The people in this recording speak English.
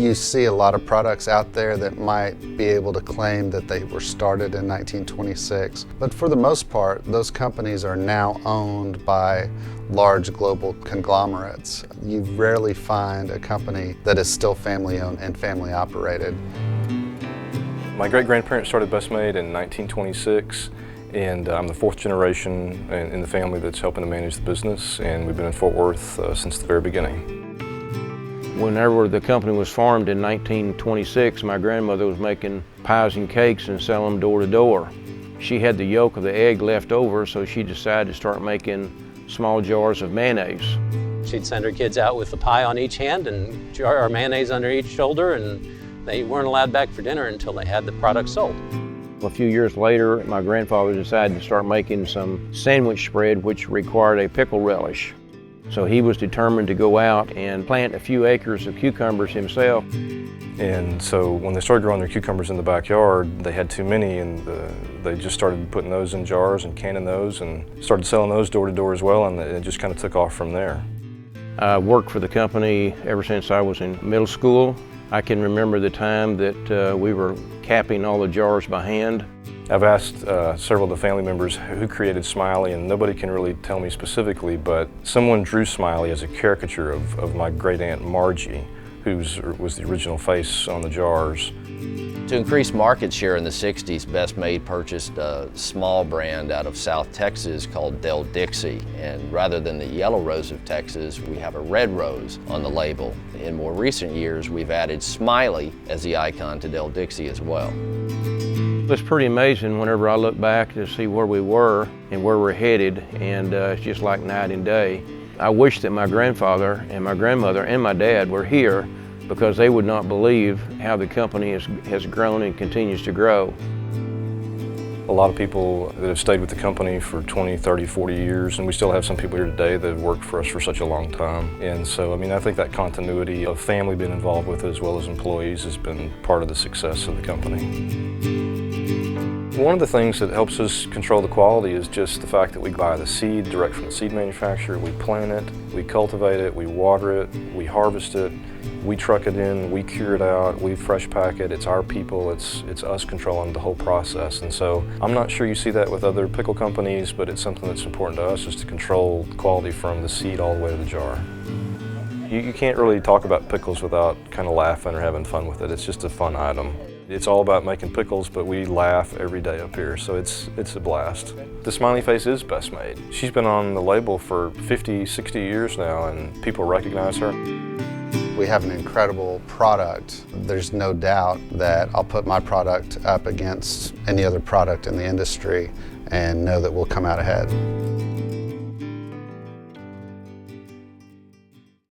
You see a lot of products out there that might be able to claim that they were started in 1926, but for the most part, those companies are now owned by large global conglomerates. You rarely find a company that is still family-owned and family-operated. My great-grandparents started Maid in 1926, and I'm the fourth generation in the family that's helping to manage the business, and we've been in Fort Worth since the very beginning. Whenever the company was formed in 1926, my grandmother was making pies and cakes and selling them door to door. She had the yolk of the egg left over, so she decided to start making small jars of mayonnaise. She'd send her kids out with the pie on each hand and jar of mayonnaise under each shoulder, and they weren't allowed back for dinner until they had the product sold. A few years later, my grandfather decided to start making some sandwich spread which required a pickle relish. So he was determined to go out and plant a few acres of cucumbers himself. And so when they started growing their cucumbers in the backyard, they had too many, and they just started putting those in jars and canning those and started selling those door to door as well, and it just kind of took off from there. I worked for the company ever since I was in middle school. I can remember the time that we were capping all the jars by hand. I've asked several of the family members who created Smiley, and nobody can really tell me specifically, but someone drew Smiley as a caricature of my great-aunt Margie, who was the original face on the jars. To increase market share in the 60s, Maid purchased a small brand out of South Texas called Del Dixie, and rather than the yellow rose of Texas, we have a red rose on the label. In more recent years, we've added Smiley as the icon to Del Dixie as well. It's pretty amazing whenever I look back to see where we were and where we're headed, and it's just like night and day. I wish that my grandfather and my grandmother and my dad were here, because they would not believe how the company has grown and continues to grow. A lot of people that have stayed with the company for 20, 30, 40 years, and we still have some people here today that have worked for us for such a long time. And so, I mean, I think that continuity of family being involved with it as well as employees has been part of the success of the company. One of the things that helps us control the quality is just the fact that we buy the seed direct from the seed manufacturer. We plant it, we cultivate it, we water it, we harvest it, we truck it in, we cure it out, we fresh pack it. It's our people, it's us controlling the whole process. And so I'm not sure you see that with other pickle companies, but it's something that's important to us, is to control quality from the seed all the way to the jar. You can't really talk about pickles without kind of laughing or having fun with it. It's just a fun item. It's all about making pickles, but we laugh every day up here, so it's a blast. The smiley face is Maid. She's been on the label for 50, 60 years now, and people recognize her. We have an incredible product. There's no doubt that I'll put my product up against any other product in the industry and know that we'll come out ahead.